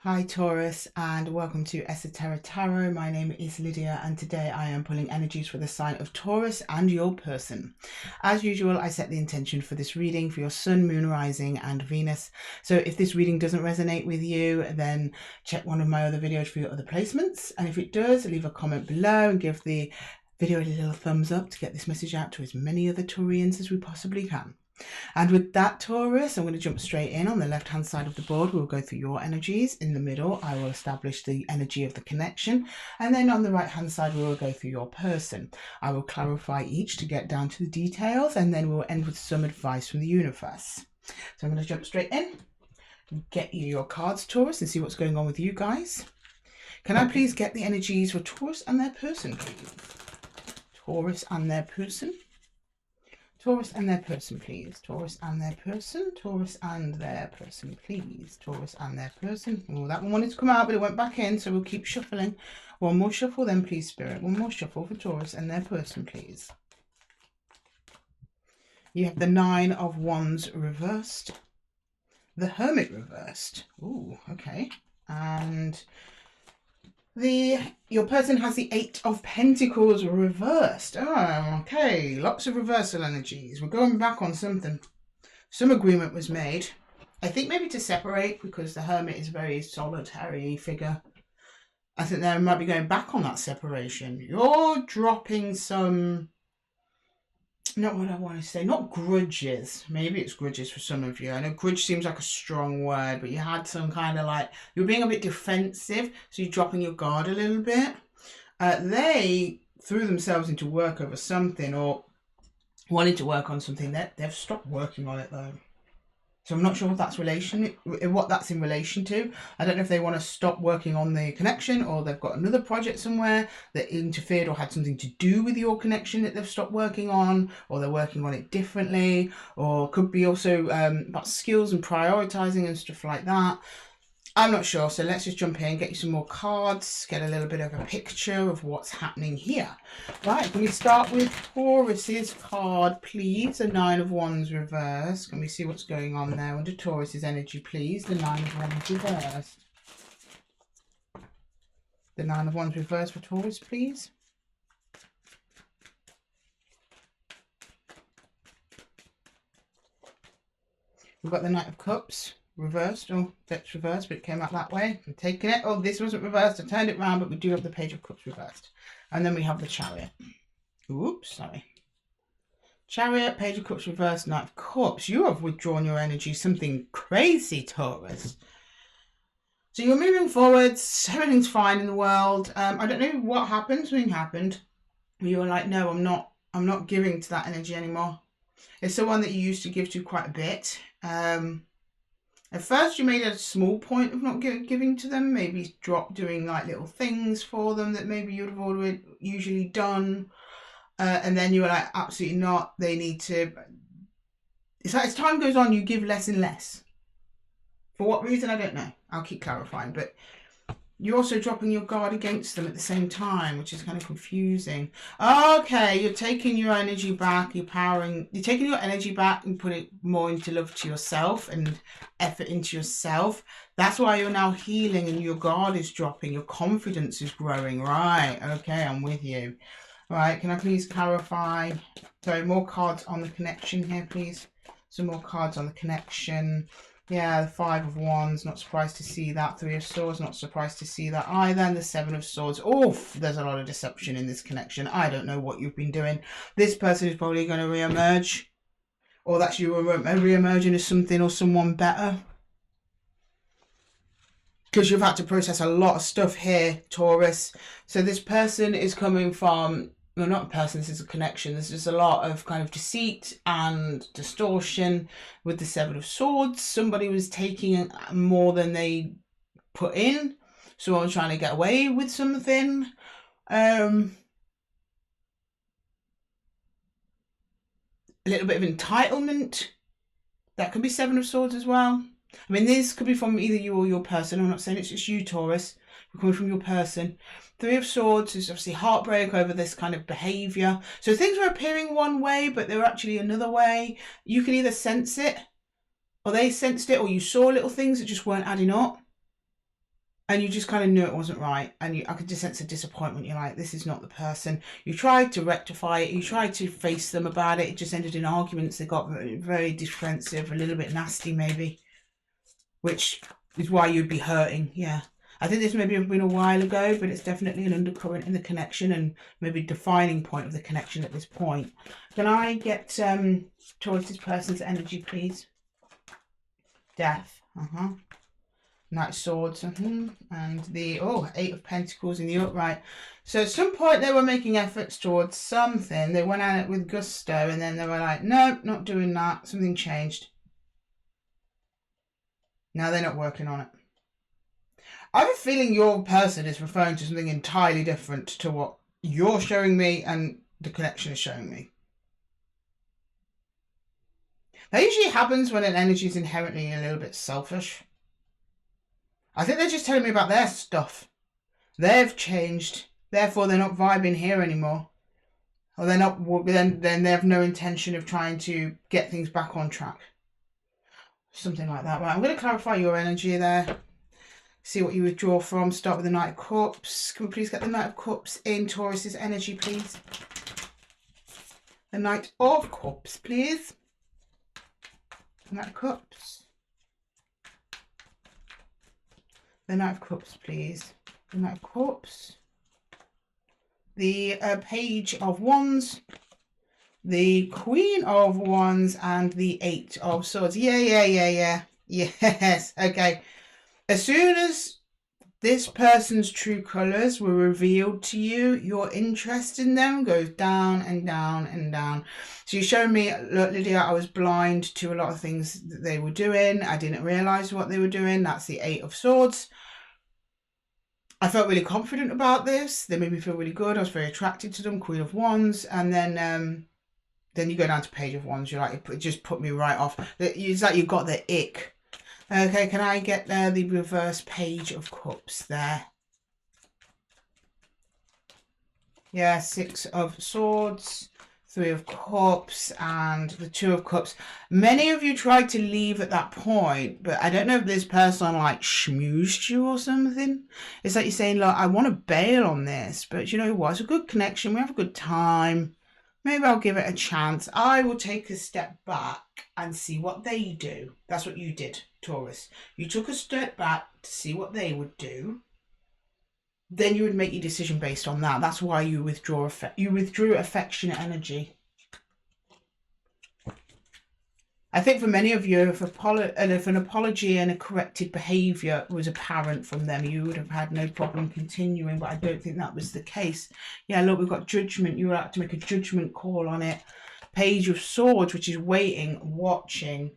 Hi Taurus, and welcome to Esotera Tarot. My name is Lydia, and today I am pulling energies for the sign of Taurus and your person. As usual, I set the intention for this reading for your sun, moon, rising and Venus. So if this reading doesn't resonate with you, then check one of my other videos for your other placements. And if it does, leave a comment below and give the video a little thumbs up to get this message out to as many other Taurians as we possibly can. And with that, Taurus, I'm going to jump straight in. On the left hand side of the board, we'll go through your energies. In the middle, I will establish the energy of the connection. And then on the right hand side, we will go through your person. I will clarify each to get down to the details, and then we'll end with some advice from the universe. So I'm going to jump straight in, get you your cards, Taurus, and see what's going on with you guys. Can I please get the energies for Taurus and their person, please? Taurus and their person. Taurus and their person, please. Taurus and their person. Taurus and their person, please. Taurus and their person. Oh, that one wanted to come out, but it went back in, so we'll keep shuffling. One more shuffle then, please, Spirit. One more shuffle for Taurus and their person, please. You have the Nine of Wands reversed. The Hermit reversed. Ooh, okay. And your person has the Eight of Pentacles reversed. Oh, okay. Lots of reversal energies. We're going back on something. Some agreement was made. I think maybe to separate, because the Hermit is a very solitary figure. I think they might be going back on that separation. You're dropping some, not what I want to say, not grudges. Maybe it's grudges for some of you. I know grudge seems like a strong word, but you had some kind of like, you're being a bit defensive, so you're dropping your guard a little bit. They threw themselves into work over something, or wanted to work on something. They've stopped working on it though. So I'm not sure what that's in relation to. I don't know if they want to stop working on the connection, or they've got another project somewhere that interfered or had something to do with your connection that they've stopped working on, or they're working on it differently, or could be also about skills and prioritizing and stuff like that. I'm not sure, so let's just jump in, get you some more cards, get a little bit of a picture of what's happening here. Right, can we start with Taurus's card, please? The Nine of Wands reversed. Can we see what's going on there under Taurus's energy, please? The Nine of Wands reversed. The Nine of Wands reversed for Taurus, please. We've got the Knight of Cups reversed. Oh, that's reversed, but it came out that way. I'm taking it. Oh, this wasn't reversed. I turned it around, but we do have the Page of Cups reversed. And then we have the Chariot. Oops, sorry. Chariot, Page of Cups reversed, Knight of Cups. You have withdrawn your energy. Something crazy, Taurus. So you're moving forwards. Everything's fine in the world. I don't know what happened. Something happened. You were like, no, I'm not giving to that energy anymore. It's the one that you used to give to quite a bit. At first you made a small point of not giving to them, maybe drop doing like little things for them that maybe you would have already usually done, and then you were like, absolutely not, they need to. It's like as time goes on you give less and less. For what reason, I don't know. I'll keep clarifying, but you're also dropping your guard against them at the same time, which is kind of confusing. Okay, you're taking your energy back, you're taking your energy back and put it more into love to yourself and effort into yourself. That's why you're now healing and your guard is dropping, your confidence is growing. Right, okay, I'm with you. Right, can I please clarify? So more cards on the connection here, please. Some more cards on the connection. Yeah, the Five of Wands, not surprised to see that. Three of Swords, not surprised to see that either. And the Seven of Swords. Oof, there's a lot of deception in this connection. I don't know what you've been doing. This person is probably going to re-emerge. Or that's you re-emerging as something or someone better. Because you've had to process a lot of stuff here, Taurus. So this person is coming from... Well, not a person, this is a connection. There's just a lot of kind of deceit and distortion with the Seven of Swords. Somebody was taking more than they put in. Someone was trying to get away with something. A little bit of entitlement. That could be Seven of Swords as well. I mean, this could be from either you or your person. I'm not saying it's just you, Taurus. We're coming from your person. Three of Swords is obviously heartbreak over this kind of behaviour. So things were appearing one way, but they were actually another way. You can either sense it, or they sensed it, or you saw little things that just weren't adding up. and you just kind of knew it wasn't right, and I could just sense a disappointment. You're like, this is not the person. You tried to rectify it, you tried to face them about it, it just ended in arguments. They got very, very defensive, a little bit nasty maybe, which is why you'd be hurting. Yeah, I think this maybe have been a while ago, but it's definitely an undercurrent in the connection, and maybe defining point of the connection at this point. Can I get towards this person's energy, please? Death. Knight of Swords, and the Eight of Pentacles in the upright. So at some point they were making efforts towards something. They went at it with gusto, and then they were like, no, not doing that. Something changed. Now they're not working on it. I have a feeling your person is referring to something entirely different to what you're showing me and the connection is showing me. That usually happens when an energy is inherently a little bit selfish. I think they're just telling me about their stuff. They've changed, therefore they're not vibing here anymore. Or they're not, then they have no intention of trying to get things back on track. Something like that. Right, I'm going to clarify your energy there. See what you withdraw from. Start with the Knight of Cups. Can we please get the Knight of Cups in Taurus's energy, please? The Knight of Cups, please. The Knight of Cups. The Knight of Cups, please. The Knight of Cups. The Page of Wands. The Queen of Wands and the Eight of Swords. Yeah. Yes. Okay. As soon as this person's true colours were revealed to you, your interest in them goes down and down and down. So you showed me, look, Lydia, I was blind to a lot of things that they were doing. I didn't realise what they were doing. That's the Eight of Swords. I felt really confident about this. They made me feel really good. I was very attracted to them. Queen of Wands. And then you go down to Page of Wands. You're like, it just put me right off. It's like you've got the ick. Okay, can I get the reverse Page of Cups there? Yeah, Six of Swords, Three of Cups, and the Two of Cups. Many of you tried to leave at that point, but I don't know if this person like schmoozed you or something. It's like you're saying, look, I want to bail on this, but you know what? It's a good connection. We have a good time. Maybe I'll give it a chance. I will take a step back and see what they do. That's what you did, Taurus. You took a step back to see what they would do. Then you would make your decision based on that. That's why you withdrew affectionate energy. I think for many of you, if an apology and a corrected behaviour was apparent from them, you would have had no problem continuing, but I don't think that was the case. Yeah, look, we've got judgment. You would have to make a judgment call on it. Page of Swords, which is waiting, watching,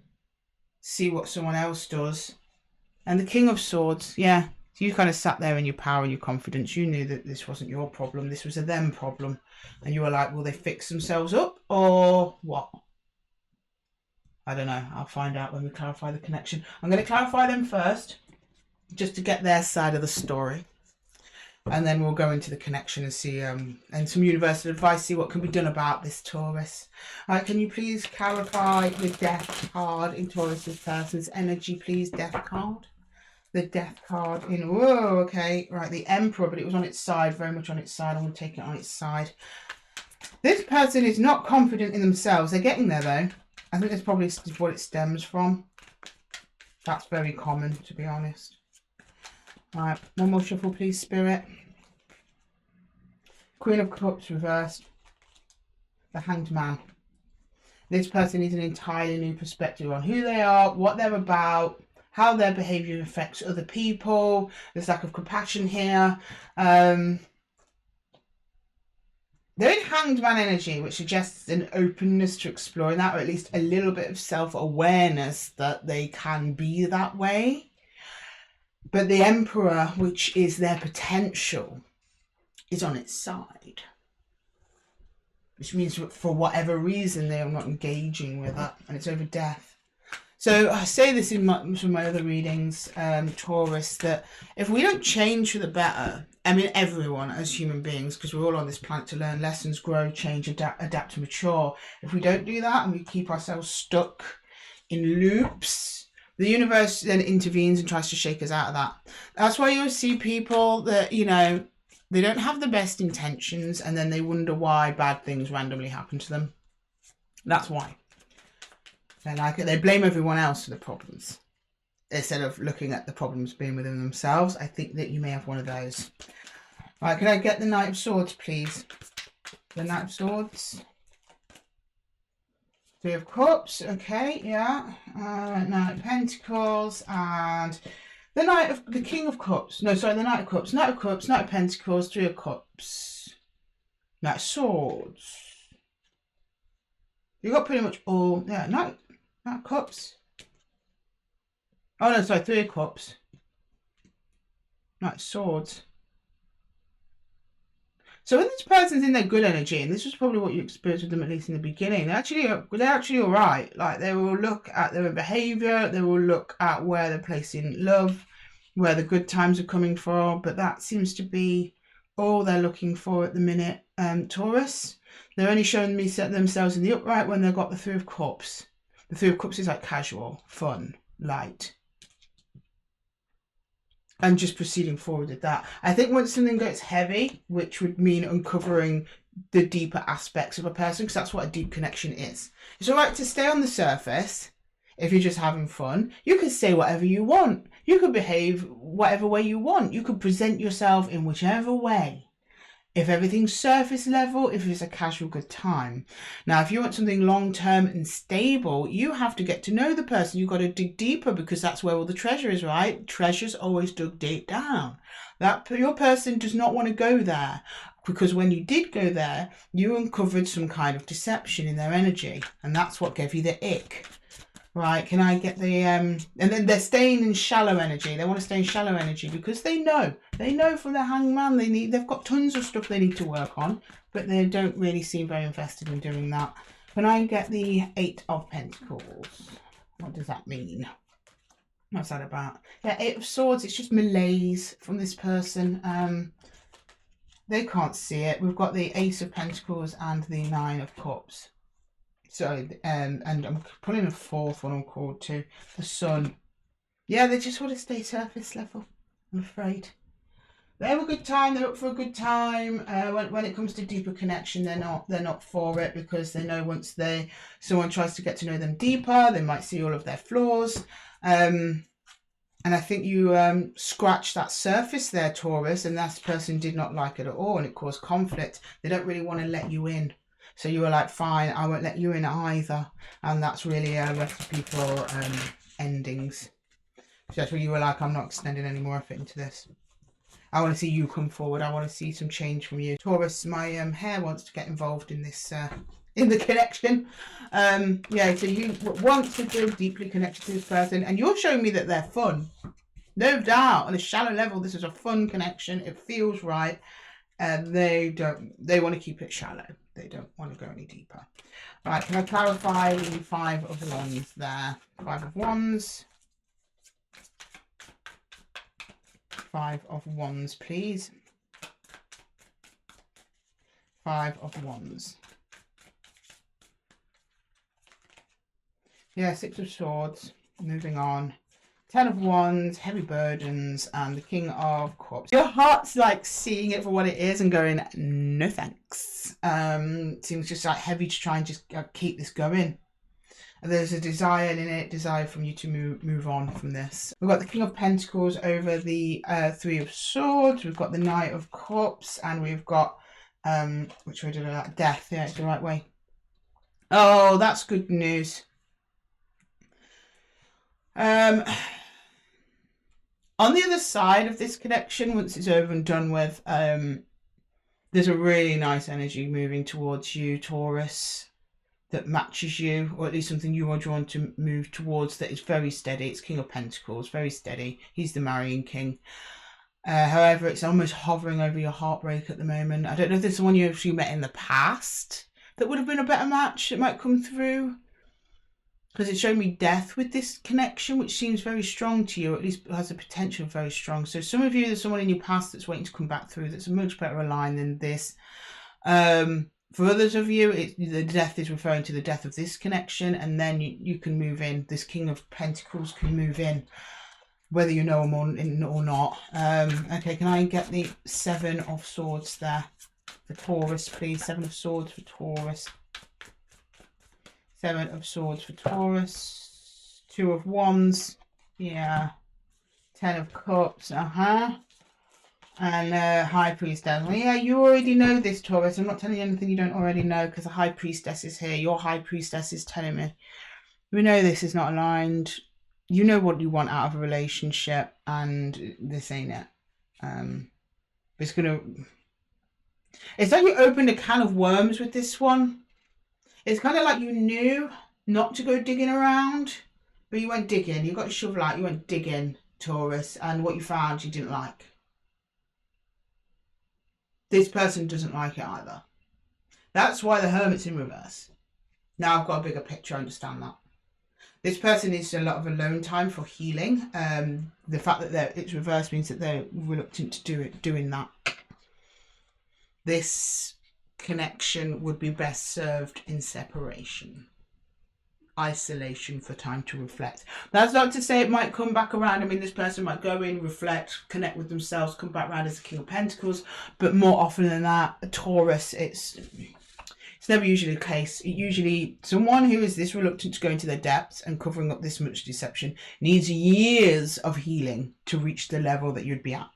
see what someone else does. And the King of Swords, yeah. So you kind of sat there in your power and your confidence. You knew that this wasn't your problem. This was a them problem. And you were like, will they fix themselves up or what? I don't know. I'll find out when we clarify the connection. I'm going to clarify them first, just to get their side of the story. And then we'll go into the connection and see, and some universal advice, see what can be done about this Taurus. All right, can you please clarify the Death card in Taurus's person's energy, please? Death card. The Death card in, whoa, okay. Right, the Emperor, but it was on its side, very much on its side. I'm going to take it on its side. This person is not confident in themselves. They're getting there, though. I think that's probably what it stems from. That's very common, to be honest. All right, one more shuffle, please, Spirit. Queen of Cups reversed. The Hanged Man. This person needs an entirely new perspective on who they are, what they're about, how their behaviour affects other people. There's lack of compassion here. They're in Hanged Man energy, which suggests an openness to exploring that, or at least a little bit of self-awareness that they can be that way. But the Emperor, which is their potential, is on its side. Which means for whatever reason they are not engaging with it, and it's over death. So I say this in some of my other readings, Taurus, that if we don't change for the better, I mean everyone as human beings, because we're all on this planet to learn lessons, grow, change, adapt and mature. If we don't do that and we keep ourselves stuck in loops, The universe then intervenes and tries to shake us out of that. That's why you'll see people that, you know, they don't have the best intentions and then they wonder why bad things randomly happen to them. That's why. They like it. They blame everyone else for the problems instead of looking at the problems being within themselves. I think that you may have one of those. Right, can I get the Knight of Swords, please? The Knight of Swords. Three of Cups, okay, yeah. Knight of Pentacles and the King of Cups. No, sorry, the Knight of Cups. Knight of Cups, Knight of Pentacles, Three of Cups. Knight of Swords. You got pretty much all, yeah, Knight of Cups. Oh no, sorry, Three of Cups. Knight of Swords. So when this person's in their good energy, and this was probably what you experienced with them at least in the beginning, they're actually all right. Like, they will look at their own behaviour, they will look at where they're placing love, where the good times are coming from, but that seems to be all they're looking for at the minute. Taurus, they're only showing me themselves in the upright when they've got the Three of Cups. The Three of Cups is like casual, fun, light. And just proceeding forward with that. I think once something gets heavy, which would mean uncovering the deeper aspects of a person, because that's what a deep connection is. It's all right to stay on the surface if you're just having fun. You can say whatever you want. You could behave whatever way you want. You could present yourself in whichever way. If everything's surface level, if it's a casual good time. Now, if you want something long-term and stable, you have to get to know the person. You've got to dig deeper because that's where all the treasure is, right? Treasure's always dug deep down. Your person does not want to go there because when you did go there, you uncovered some kind of deception in their energy. And that's what gave you the ick. Right, can I get the, and then they're staying in shallow energy. They want to stay in shallow energy because they know from the Hangman, they've got tons of stuff they need to work on, but they don't really seem very invested in doing that. Can I get the Eight of Pentacles? What does that mean? What's that about? Yeah, Eight of Swords, it's just malaise from this person. They can't see it. We've got the Ace of Pentacles and the Nine of Cups. So, and I'm pulling a fourth one on cord too. The Sun. Yeah, they just want to stay surface level, I'm afraid. They have a good time. They're up for a good time. When it comes to deeper connection, they're not for it because they know once someone tries to get to know them deeper, they might see all of their flaws. And I think you scratched that surface there, Taurus, and that person did not like it at all, and it caused conflict. They don't really want to let you in. So you were like, fine, I won't let you in either. And that's really recipe for endings. So that's where you were like, I'm not extending any more effort into this. I want to see you come forward. I want to see some change from you. Taurus, my hair wants to get involved in this, in the connection. Yeah, so you want to feel deeply connected to this person. And you're showing me that they're fun. No doubt, on a shallow level, this is a fun connection. It feels right. They want to keep it shallow. They don't want to go any deeper. Right, can I clarify the Five of Wands there? Five of Wands. Five of Wands, please. Five of Wands. Yeah, Six of Swords. Moving on. Ten of Wands, heavy burdens, and the King of Cups. Your heart's like seeing it for what it is and going, no thanks. Seems just like heavy to try and just keep this going. And there's a desire in it, desire from you to move on from this. We've got the King of Pentacles over the Three of Swords. We've got the Knight of Cups, and we've got which way did I like? Death. Yeah, it's the right way. Oh, that's good news. On the other side of this connection, once it's over and done with, there's a really nice energy moving towards you, Taurus, that matches you, or at least something you are drawn to move towards that is very steady. It's King of Pentacles, very steady. He's the marrying king. However, it's almost hovering over your heartbreak at the moment. I don't know if there's someone you actually met in the past that would have been a better match that might come through. Because it's showing me death with this connection, which seems very strong to you, or at least has the potential of very strong. So some of you, there's someone in your past that's waiting to come back through that's much better aligned than this. For others of you, the death is referring to the death of this connection, and then you can move in. This King of Pentacles can move in, whether you know him or not. Okay, can I get the Seven of Swords there for Taurus, please? Seven of Swords for Taurus. Seven of Swords for Taurus. Two of Wands. Yeah. Ten of Cups. And High Priestess. Well, yeah, you already know this, Taurus. I'm not telling you anything you don't already know, because the High Priestess is here. Your High Priestess is telling me. We know this is not aligned. You know what you want out of a relationship, and this ain't it. It's like you opened a can of worms with this one. It's kind of like you knew not to go digging around, but you went digging. You got a shovel out, you went digging, Taurus, and what you found you didn't like. This person doesn't like it either. That's why the Hermit's in reverse. Now I've got a bigger picture, I understand that. This person needs a lot of alone time for healing. The fact that it's reversed means that they're reluctant to doing that. This connection would be best served in separation. Isolation for time to reflect. That's not to say it might come back around. I mean, this person might go in, reflect, connect with themselves, come back around as the King of Pentacles, but more often than that, a Taurus, it's never usually the case. Usually someone who is this reluctant to go into their depths and covering up this much deception needs years of healing to reach the level that you'd be at.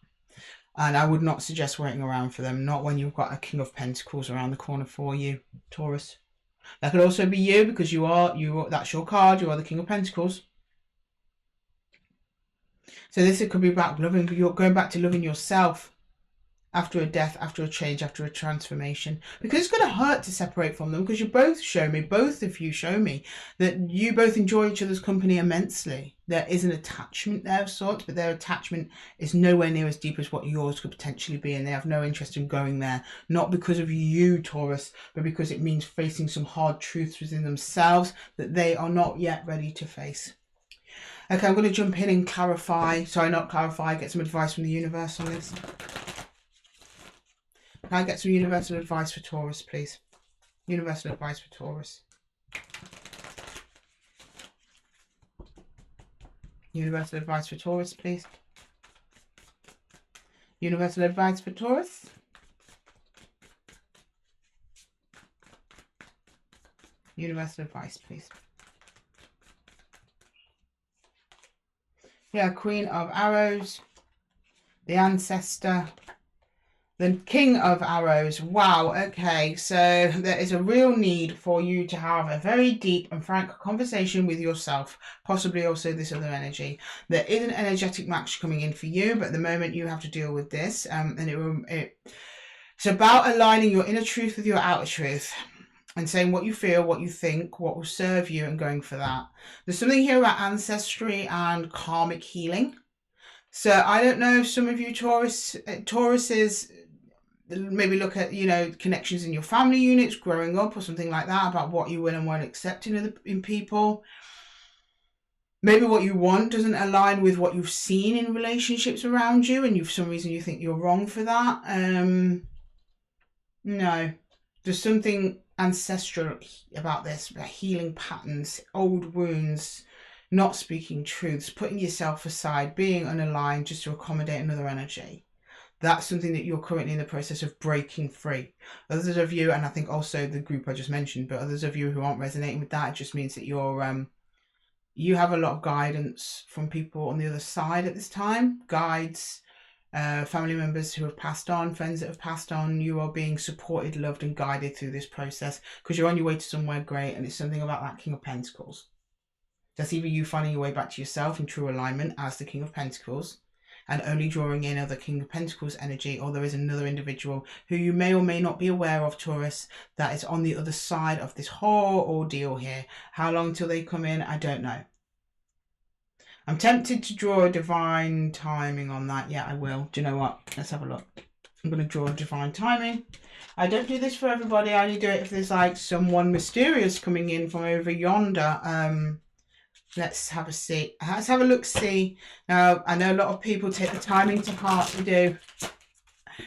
And I would not suggest waiting around for them, not when you've got a King of Pentacles around the corner for you, Taurus. That could also be you, because that's your card, you are the King of Pentacles. So it could be about loving, you're going back to loving yourself after a death, after a change, after a transformation. Because it's going to hurt to separate from them, because both of you show me that you both enjoy each other's company immensely. There is an attachment there of sorts, but their attachment is nowhere near as deep as what yours could potentially be, and they have no interest in going there. Not because of you, Taurus, but because it means facing some hard truths within themselves that they are not yet ready to face. Okay, I'm going to jump in and clarify. Sorry, not clarify, get some advice from the universe on this. Can I get some universal advice for Taurus, please? Universal advice for Taurus. Universal advice for Taurus, please. Universal advice for Taurus. Universal advice, please. Yeah, Queen of Arrows. The Ancestor. The King of Arrows. Wow, okay, so there is a real need for you to have a very deep and frank conversation with yourself, possibly also this other energy. There is an energetic match coming in for you, but at the moment you have to deal with this, and it's about aligning your inner truth with your outer truth and saying what you feel, what you think, what will serve you, and going for that. There's something here about ancestry and karmic healing. So I don't know, some of you Tauruses maybe look at, connections in your family units growing up or something like that, about what you will and won't accept in people. Maybe what you want doesn't align with what you've seen in relationships around you, and for some reason you think you're wrong for that. No, there's something ancestral about this, about healing patterns, old wounds, not speaking truths, putting yourself aside, being unaligned just to accommodate another energy. That's something that you're currently in the process of breaking free. Others of you, and I think also the group I just mentioned, but others of you who aren't resonating with that, it just means that you have a lot of guidance from people on the other side at this time. Guides, family members who have passed on, friends that have passed on. You are being supported, loved and guided through this process because you're on your way to somewhere great, and it's something about that King of Pentacles. That's either you finding your way back to yourself in true alignment as the King of Pentacles and only drawing in other King of Pentacles energy, or there is another individual who you may or may not be aware of, Taurus, that is on the other side of this whole ordeal here. How long till they come in, I don't know. I'm tempted to draw a divine timing on that. Yeah, I will. Do you know what? Let's have a look. I'm going to draw a divine timing. I don't do this for everybody. I only do it if there's like someone mysterious coming in from over yonder. Let's have a see. Let's have a look. See. Now, I know a lot of people take the timing to heart. We do.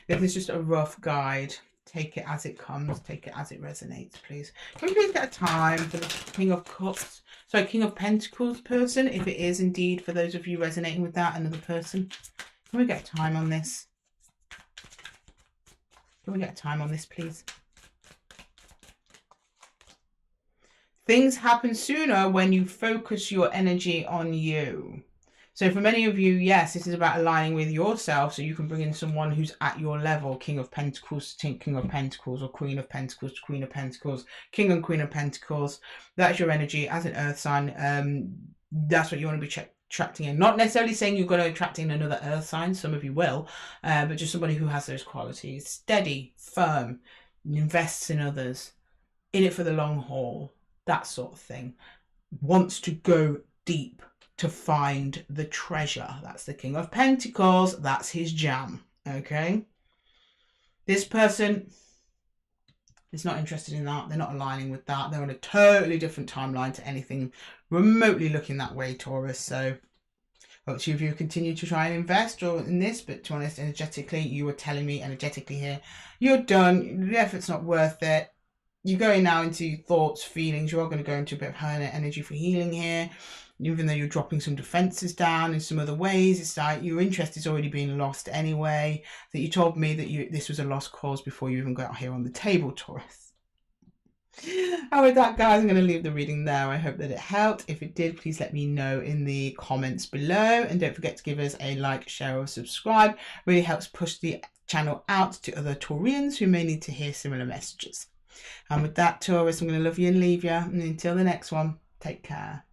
This is just a rough guide. take it as it comes, take it as it resonates, please. Can we please get a time for the King of Cups? Sorry, King of Pentacles person, if it is indeed, for those of you resonating with that, another person. Can we get a time on this? Can we get a time on this, please? Things happen sooner when you focus your energy on you. So for many of you, yes, this is about aligning with yourself so you can bring in someone who's at your level. King of Pentacles to King of Pentacles, or Queen of Pentacles to Queen of Pentacles, King and Queen of Pentacles. That's your energy as an earth sign. That's what you want to be attracting in. Not necessarily saying you're going to attract in another earth sign. Some of you will. But just somebody who has those qualities. Steady, firm, invests in others, in it for the long haul. That sort of thing. Wants to go deep to find the treasure. That's the King of Pentacles. That's his jam. Okay. This person is not interested in that. They're not aligning with that. They're on a totally different timeline to anything remotely looking that way, Taurus. So hope two of you continue to try and invest or in this, but to be honest, energetically, you were telling me energetically here, you're done. The effort's not worth it. You're going now into thoughts, feelings. You are going to go into a bit of higher energy for healing here. Even though you're dropping some defenses down in some other ways, it's like your interest is already being lost anyway. That you told me that this was a lost cause before you even got here on the table, Taurus. And with that, guys, I'm going to leave the reading there. I hope that it helped. If it did, please let me know in the comments below. And don't forget to give us a like, share, or subscribe. It really helps push the channel out to other Taurians who may need to hear similar messages. And with that, Taurus, I'm going to love you and leave you. And until the next one, take care.